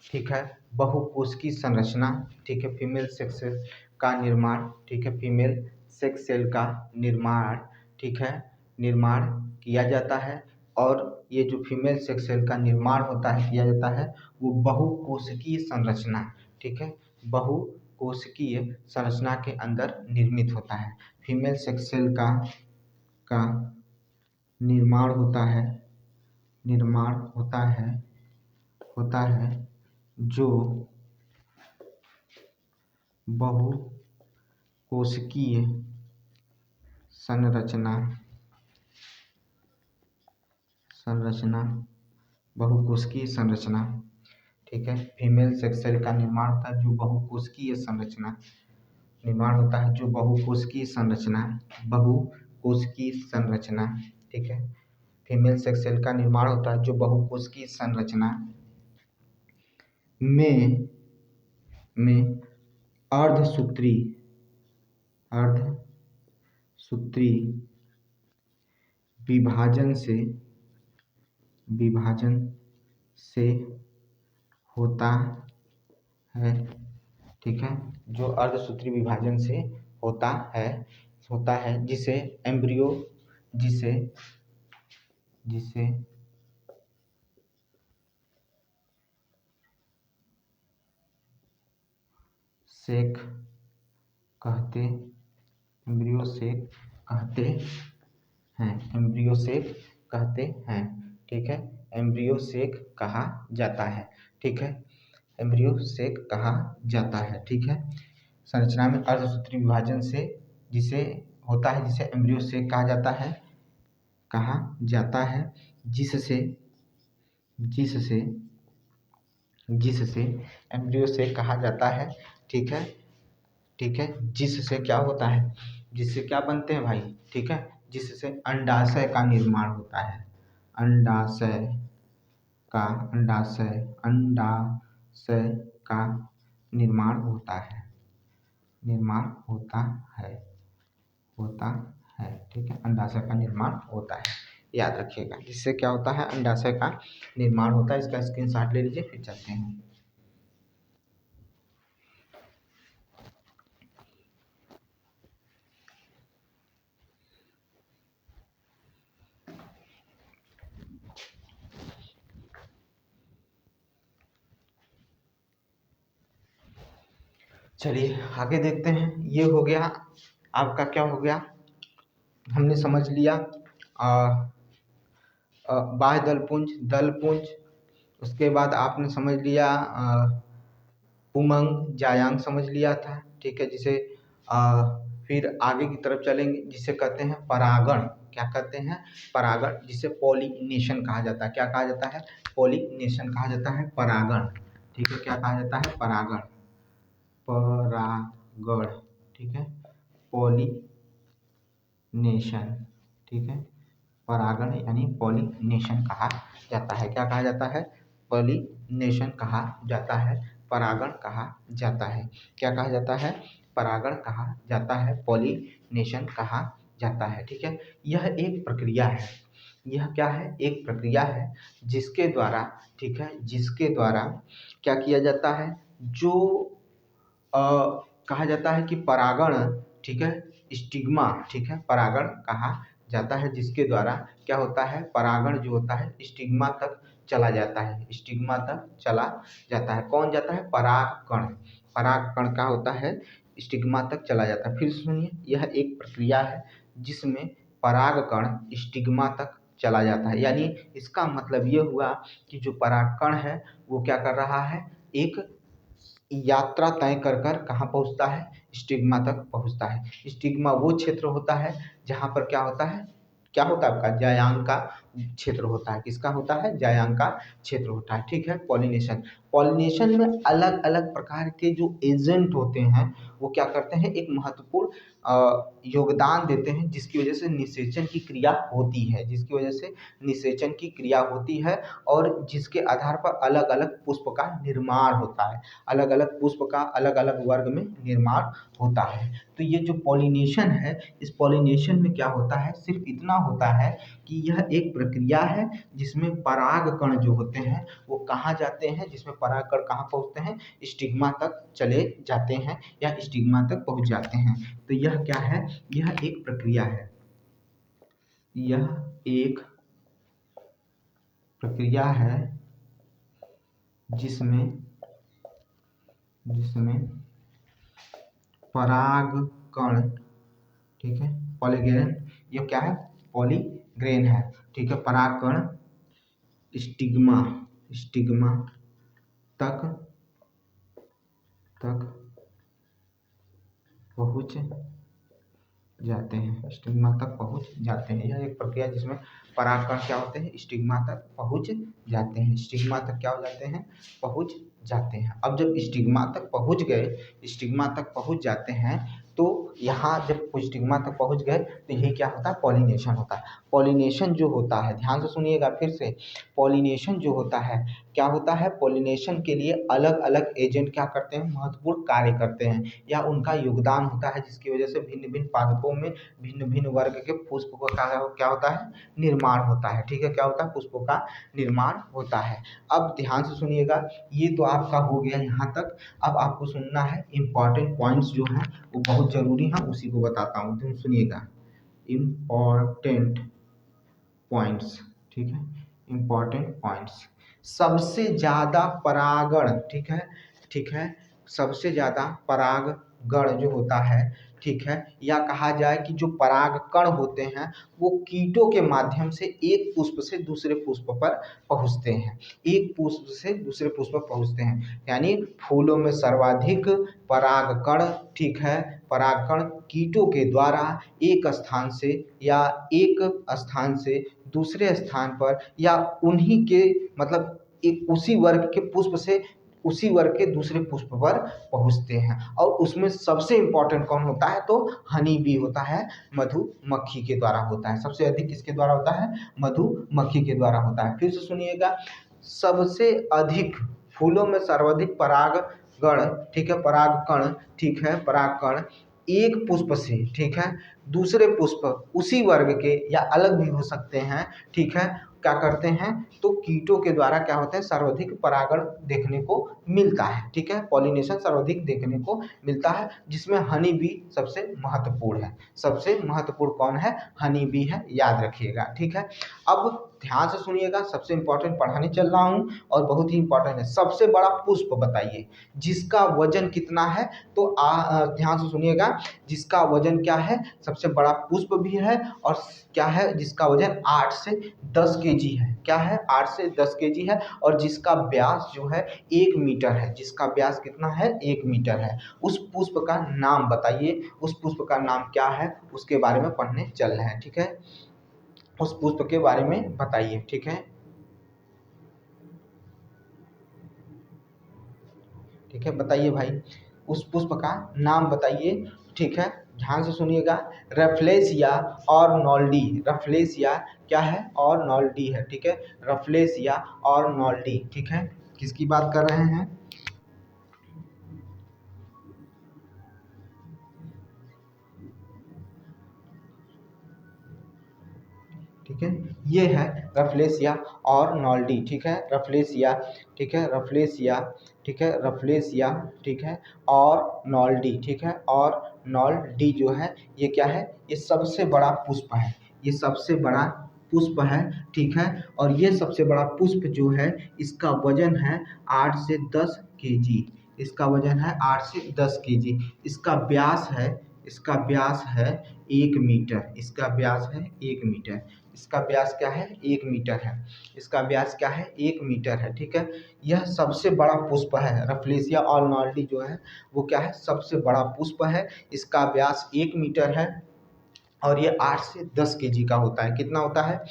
ठीक है, बहुकोश की संरचना, ठीक है, फीमेल सेक्स सेल का निर्माण, ठीक है, फीमेल सेक्स सेल का निर्माण, ठीक है, निर्माण किया जाता है। और ये जो फीमेल सेक्स सेल का निर्माण होता है, किया जाता है, वो बहुकोशिकीय संरचना, ठीक है, बहुकोशिकीय संरचना के अंदर निर्मित होता है। फीमेल सेक्स सेल का निर्माण होता है, होता है जो बहुकोशिकीय संरचना, बहुकोशिकीय संरचना, ठीक है, फीमेल सेक्स सेल का निर्माण होता है जो बहुकोशिकीय संरचना, निर्माण होता है जो बहुकोशिकीय संरचना, ठीक है, फीमेल सेक्स सेल का निर्माण होता है जो बहुकोशिकीय संरचना में अर्धसूत्री विभाजन से होता है, ठीक है, जो अर्धसूत्री विभाजन से होता है, जिसे एम्ब्रियो, जिसे सेक कहते, एम्ब्रियो सेक कहते हैं, एम्ब्रियो सेक कहते हैं, ठीक है, एम्ब्रियो सेक कहा जाता है, ठीक है, एम्ब्रियो सेक कहा जाता है, ठीक है। संरचना में अर्धसूत्री विभाजन से जिसे होता है, जिसे एम्ब्रियो सेक कहा जाता है, जिससे एम्ब्रियो सेक कहा जाता है, ठीक है, ठीक है, जिससे क्या होता है, जिससे क्या बनते हैं भाई, ठीक है, जिससे अंडाशय का निर्माण होता है, अंडाशय का निर्माण होता है, निर्माण होता है, होता है, ठीक है। अंडाशय का निर्माण होता है, याद रखिएगा। जिससे क्या होता है, अंडाशय का निर्माण होता है। इसका स्क्रीनशॉट ले लीजिए, फिर चलते हैं। चलिए आगे देखते हैं। ये हो गया आपका, क्या हो गया, हमने समझ लिया बाह्य दलपुंज, दलपुंज। उसके बाद आपने समझ लिया उमंग, जायांग समझ लिया था, ठीक है। जिसे फिर आगे की तरफ चलेंगे, जिसे कहते हैं परागण। क्या कहते हैं, परागण, जिसे पॉलिनेशन कहा जाता है। क्या कहा जाता है, पॉलिनेशन कहा जाता है, परागण, ठीक है। क्या कहा जाता है, परागण, परागण, ठीक है। पॉलिनेशन, ठीक है। परागण यानी पॉलिनेशन कहा जाता है। क्या कहा जाता है, पॉलिनेशन कहा जाता है, परागण कहा जाता है। क्या कहा जाता है, परागण कहा जाता है, पॉलिनेशन कहा जाता है, ठीक है। यह एक प्रक्रिया है, यह क्या है, एक प्रक्रिया है जिसके द्वारा, ठीक है, जिसके द्वारा क्या किया जाता है, जो कहा जाता है कि परागण, ठीक है, स्टिग्मा, ठीक है, परागण कहा जाता है, जिसके द्वारा क्या होता है, परागण जो होता है स्टिग्मा तक चला जाता है, स्टिग्मा तक चला जाता है। कौन जाता है, परागकण, परागकण का होता है स्टिग्मा तक चला जाता है। फिर सुनिए, यह एक प्रक्रिया है जिसमें परागकण स्टिग्मा तक चला जाता है। यानी इसका मतलब ये हुआ कि जो परागकण है वो क्या कर रहा है, एक यात्रा तय कर कर कहाँ पहुँचता है, स्टिग्मा तक पहुँचता है। स्टिग्मा वो क्षेत्र होता है जहाँ पर क्या होता है, क्या होता है आपका, जायांग का क्षेत्र होता है। किसका होता है, जायांग का क्षेत्र होता है, ठीक है। पॉलिनेशन, पॉलिनेशन में अलग अलग प्रकार के जो एजेंट होते हैं वो क्या करते हैं, एक महत्वपूर्ण योगदान देते हैं, जिसकी वजह से निषेचन की क्रिया होती है, जिसकी वजह से निषेचन की क्रिया होती है, और जिसके आधार पर अलग अलग पुष्प का निर्माण होता है, अलग अलग पुष्प का अलग अलग वर्ग में निर्माण होता है। तो ये जो पॉलिनेशन है, इस पॉलिनेशन में क्या होता है, सिर्फ इतना होता है कि यह एक प्रक्रिया है जिसमें परागकण जो होते हैं वो कहाँ जाते हैं, जिसमें परागकण कहाँ पहुँचते हैं, स्टिग्मा तक चले जाते हैं या स्टिग्मा तक पहुँच जाते हैं। तो यह क्या है, यह एक प्रक्रिया है, यह एक प्रक्रिया है जिसमें जिसमें परागकण, ठीक है, पॉलीग्रेन, ये क्या है, पॉलीग्रेन है, ठीक है। परागकण स्टिग्मा, स्टिग्मा तक तक पहुँच जाते हैं, स्टिग्मा तक पहुँच जाते हैं। यह एक प्रक्रिया जिसमें परागकण क्या होते हैं, स्टिग्मा तक पहुँच जाते हैं, स्टिग्मा तक क्या हो जाते हैं, पहुँच जाते हैं। अब जब स्टिग्मा तक पहुँच गए, स्टिग्मा तक पहुँच जाते हैं, तो यहाँ जब स्टिग्मा तक पहुँच गए तो यही क्या होता है, पॉलिनेशन होता है। पॉलिनेशन जो होता है, ध्यान से सुनिएगा फिर से, पॉलिनेशन जो होता है क्या होता है, पॉलिनेशन के लिए अलग अलग एजेंट क्या करते हैं, महत्वपूर्ण कार्य करते हैं या उनका योगदान होता है, जिसकी वजह से भिन्न भिन्न पादपों में भिन्न भिन्न वर्ग के पुष्प का क्या होता है, निर्माण होता है, ठीक है। क्या होता है, पुष्पों का निर्माण होता है। अब ध्यान से सुनिएगा, ये तो आपका हो गया यहाँ तक। अब आपको सुनना है इम्पॉर्टेंट पॉइंट्स जो हैं वो बहुत ज़रूरी हैं, उसी को बताता हूँ, तुम सुनिएगा। इम्पॉर्टेंट पॉइंट्स, ठीक है, इम्पॉर्टेंट पॉइंट्स। सबसे ज़्यादा परागण, ठीक है, ठीक है, सबसे ज़्यादा परागण जो होता है, ठीक है, या कहा जाए कि जो परागकण होते हैं वो कीटों के माध्यम से एक पुष्प से दूसरे पुष्प पर पहुँचते हैं, एक पुष्प से दूसरे पुष्प पर पहुँचते हैं। यानी फूलों में सर्वाधिक परागकण, ठीक है, परागकण कीटों के द्वारा एक स्थान से या एक स्थान से दूसरे स्थान पर या उन्हीं के मतलब एक उसी वर्ग के पुष्प से उसी वर्ग के दूसरे पुष्प पर पहुँचते हैं। और उसमें सबसे इम्पोर्टेंट कौन होता है, तो हनी बी होता है, मधुमक्खी के द्वारा होता है। सबसे अधिक किसके द्वारा होता है, मधुमक्खी के द्वारा होता है। फिर से सुनिएगा, सबसे अधिक फूलों में सर्वाधिक पराग गण, ठीक है, परागकण, ठीक है, परागकण एक पुष्प से, ठीक है, दूसरे पुष्प उसी वर्ग के या अलग भी हो सकते हैं, ठीक है, क्या करते हैं, तो कीटों के द्वारा क्या होता है, सर्वाधिक परागण देखने को मिलता है, ठीक है, पॉलिनेशन सर्वाधिक देखने को मिलता है, जिसमें हनी बी सबसे महत्वपूर्ण है। सबसे महत्वपूर्ण कौन है, हनी बी है, याद रखिएगा, ठीक है। अब ध्यान से सुनिएगा, सबसे इंपॉर्टेंट पढ़ाने चल रहा हूँ और बहुत ही इंपॉर्टेंट है। सबसे बड़ा पुष्प बताइए जिसका वजन कितना है, तो ध्यान से सुनिएगा, जिसका वजन क्या है, सबसे बड़ा पुष्प भी है और क्या है, जिसका वजन 8 से 10 केजी है, क्या है, 8 से 10 केजी है, और जिसका व्यास जो है 1 मीटर है, जिसका व्यास कितना है, 1 मीटर है। उस पुष्प का नाम बताइए, उस पुष्प का नाम क्या है, उसके बारे में पढ़ने चल रहे हैं, ठीक है, उस पुष्प के बारे में बताइए, ठीक है, ठीक है, बताइए भाई, उस पुष्प का नाम बताइए, ठीक है, ध्यान से सुनिएगा, रफलेसिया और नॉल्डी, रफलेसिया क्या है, और नॉल्डी है, ठीक है, रफलेसिया और नॉल्डी, ठीक है, किसकी बात कर रहे हैं, ठीक है, ये है रफलेसिया और नॉल्डी, ठीक है, रफलेसिया, ठीक है, रफलेसिया, ठीक है, रफलेसिया, ठीक है, और नॉल्डी, ठीक है, और नॉल्डी जो है ये क्या है, ये सबसे बड़ा पुष्प है, ये सबसे बड़ा पुष्प है, ठीक है, और ये सबसे बड़ा पुष्प जो है इसका वजन है 8 से 10 केजी, इसका वजन है 8 से 10 केजी, इसका व्यास है, इसका व्यास है 1 मीटर, इसका व्यास है 1 मीटर, इसका व्यास क्या है, 1 मीटर है, इसका व्यास क्या है, 1 मीटर है, ठीक है। यह सबसे बड़ा पुष्प है, रफलेसिया ऑलनाल्डी जो है वो क्या है, सबसे बड़ा पुष्प है, इसका व्यास 1 मीटर है और ये 8 से 10 केजी का होता है, कितना होता है,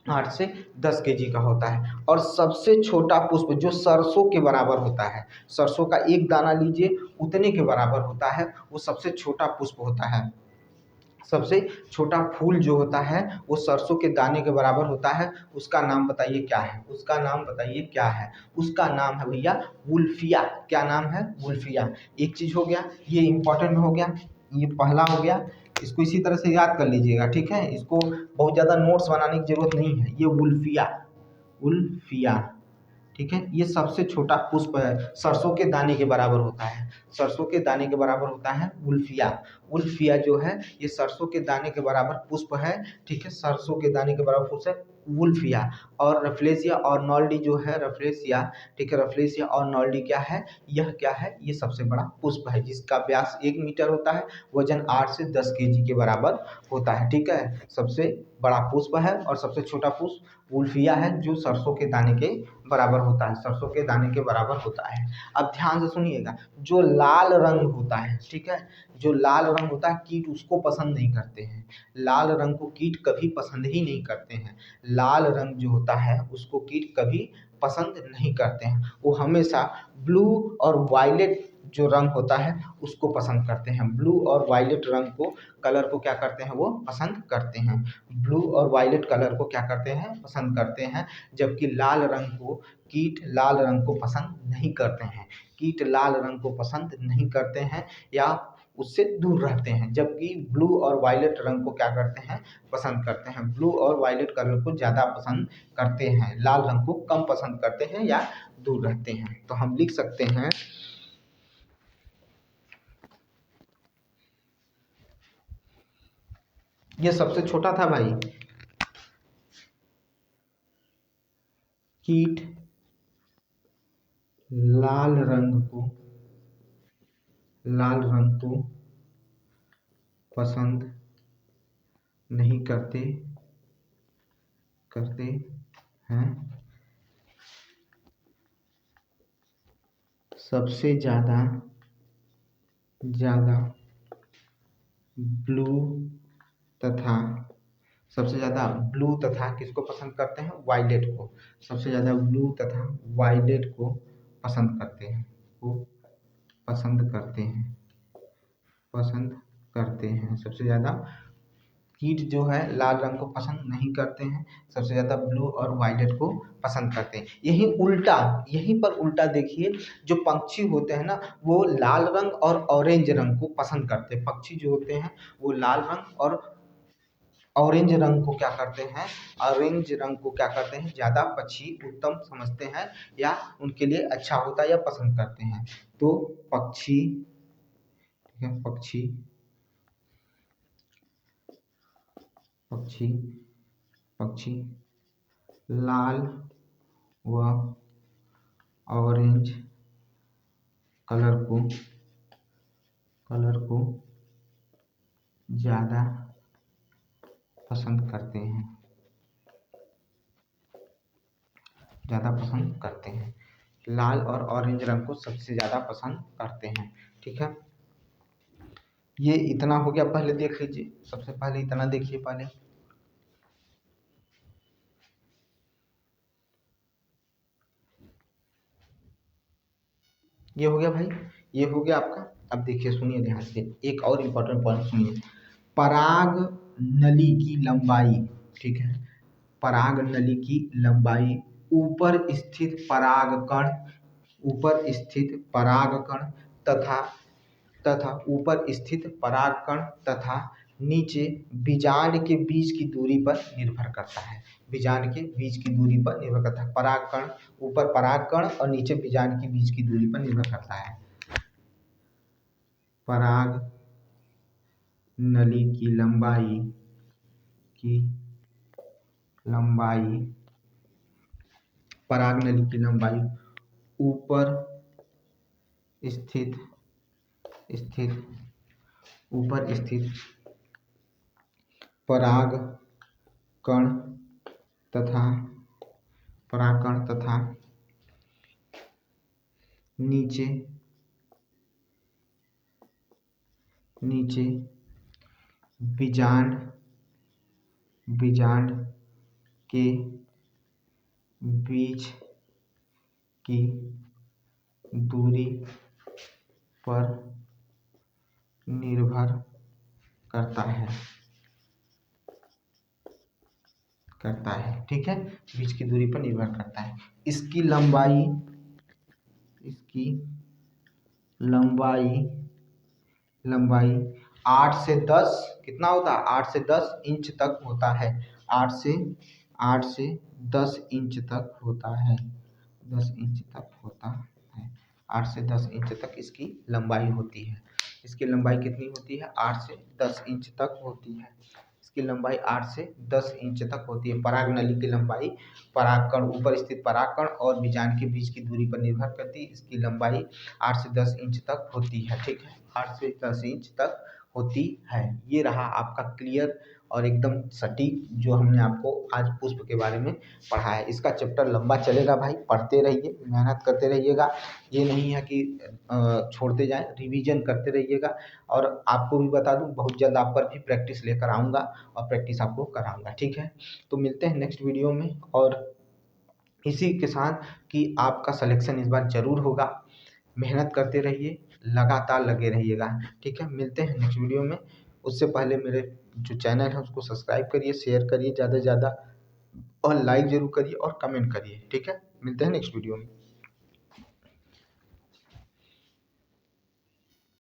8 से 10 केजी का होता है। और सबसे छोटा पुष्प जो सरसों के बराबर होता है, सरसों का एक दाना लीजिए उतने के बराबर होता है, वो सबसे छोटा पुष्प होता है। सबसे छोटा फूल जो होता है वो सरसों के दाने के बराबर होता है, उसका नाम बताइए क्या है, उसका नाम बताइए क्या है, उसका नाम है भैया वुल्फिया, क्या नाम है, वुल्फिया। एक चीज हो गया, ये इंपॉर्टेंट हो गया, ये पहला हो गया, इसको इसी तरह से याद कर लीजिएगा, ठीक है, इसको बहुत ज़्यादा नोट्स बनाने की जरूरत नहीं है, ये वुल्फिया, वुल्फिया, ठीक है, ये सबसे छोटा पुष्प है, सरसों के दाने के बराबर होता है, सरसों के दाने के बराबर होता है वुल्फिया, वुल्फिया जो है ये सरसों के दाने के बराबर पुष्प है, ठीक है, सरसों के दाने के बराबर पुष्प है वुल्फिया। और रफलेसिया और नॉल्डी जो है, रफलेसिया, ठीक है, रफलेसिया और नॉल्डी क्या है, यह क्या है, ये सबसे बड़ा पुष्प है, जिसका व्यास 1 मीटर होता है, वजन 8 से 10 केजी के बराबर होता है, ठीक है, सबसे बड़ा पुष्प है और सबसे छोटा पुष्प वुल्फिया है जो सरसों के दाने के बराबर होता है, सरसों के दाने के बराबर होता है। अब ध्यान से सुनिएगा, जो लाल रंग होता है, ठीक है, जो लाल रंग होता है कीट उसको पसंद नहीं करते हैं, लाल रंग को कीट कभी पसंद ही नहीं करते हैं, लाल रंग जो होता है उसको कीट कभी पसंद नहीं करते हैं, वो हमेशा ब्लू और वायलेट जो रंग होता है उसको पसंद करते हैं, ब्लू और वायलेट रंग को, कलर को क्या करते हैं, वो पसंद करते हैं, ब्लू और वायलेट कलर को क्या करते हैं, पसंद करते हैं, जबकि लाल रंग को, कीट लाल रंग को पसंद नहीं करते हैं, कीट लाल रंग को पसंद नहीं करते हैं या उससे दूर रहते हैं, जबकि ब्लू और वायलेट रंग को क्या करते हैं, पसंद करते हैं, ब्लू और वायलेट कलर को ज़्यादा पसंद करते हैं, लाल रंग को कम पसंद करते हैं या दूर रहते हैं। तो हम लिख सकते हैं, ये सबसे छोटा था भाई, कीट लाल रंग को, लाल रंग को पसंद नहीं करते, करते हैं, सबसे ज़्यादा, ज़्यादा ब्लू तथा, सबसे ज़्यादा ब्लू तथा किसको पसंद करते हैं, वायलेट को, सबसे ज़्यादा ब्लू तथा वायलेट को पसंद करते हैं, को पसंद करते हैं, पसंद करते हैं, सबसे ज़्यादा कीट जो है लाल रंग को पसंद नहीं करते हैं, सबसे ज़्यादा ब्लू और वायलेट को पसंद करते हैं। यहीं पर उल्टा देखिए, जो पक्षी होते हैं ना वो लाल रंग और ऑरेंज रंग को पसंद करते हैं। पक्षी जो होते हैं वो लाल रंग और ऑरेंज रंग को क्या करते हैं, ऑरेंज रंग को क्या करते हैं, ज़्यादा पक्षी उत्तम समझते हैं या उनके लिए अच्छा होता है या पसंद करते हैं। तो पक्षी, ठीक है, पक्षी पक्षी पक्षी लाल व ऑरेंज कलर को ज़्यादा पसंद करते हैं, ज़्यादा पसंद करते हैं। लाल और ऑरेंज रंग को सबसे ज़्यादा पसंद करते हैं। ठीक है, ये इतना हो गया। पहले देख लीजिए, सबसे पहले इतना देखिए पहले। ये हो गया भाई, ये हो गया आपका। अब देखिए, सुनिए ध्यान से, एक और इम्पोर्टेंट पॉइंट सुनिए। पराग नली की लंबाई, ठीक है, पराग नली की लंबाई ऊपर स्थित परागकण तथा नीचे बीजांड के बीच की दूरी पर निर्भर करता है। बीजांड के बीच की दूरी पर निर्भर करता है। परागकण, ऊपर परागकण और नीचे बीजांड के बीच की दूरी पर निर्भर करता है। पराग नली की लंबाई पराग नली की लंबाई ऊपर स्थित परागकण तथा नीचे बीजांड के बीच की दूरी पर निर्भर करता है। ठीक है, बीच की दूरी पर निर्भर करता है। इसकी लंबाई 8 से 10 कितना होता है, 8 से 10 इंच तक होता है। 8 से 10 इंच तक होता है। 10 इंच तक होता है। 8 से 10 इंच तक इसकी लंबाई होती है। इसकी लंबाई कितनी होती है, 8 से 10 इंच तक होती है। इसकी लंबाई 8 से 10 इंच तक होती है। पराग नली की लंबाई परागकण, ऊपर स्थित परागकण और बीजांड के बीच की दूरी पर निर्भर करती है। इसकी लंबाई 8 से 10 इंच तक होती है। ठीक है, 8 से 10 इंच तक होती है। ये रहा आपका क्लियर और एकदम सटीक जो हमने आपको आज पुष्प के बारे में पढ़ा है। इसका चैप्टर लंबा चलेगा भाई, पढ़ते रहिए, मेहनत करते रहिएगा। ये नहीं है कि छोड़ते जाएं, रिवीजन करते रहिएगा। और आपको भी बता दूं, बहुत जल्द आप पर भी प्रैक्टिस लेकर आऊँगा और प्रैक्टिस आपको कराऊँगा। ठीक है, तो मिलते हैं नेक्स्ट वीडियो में, और इसी के साथ कि आपका सिलेक्शन इस बार ज़रूर होगा। मेहनत करते रहिए, लगातार लगे रहिएगा। ठीक है, मिलते हैं नेक्स्ट वीडियो में। उससे पहले मेरे जो चैनल है उसको सब्सक्राइब करिए, शेयर करिए ज़्यादा से ज़्यादा, और लाइक ज़रूर करिए और कमेंट करिए। ठीक है, मिलते हैं नेक्स्ट वीडियो में।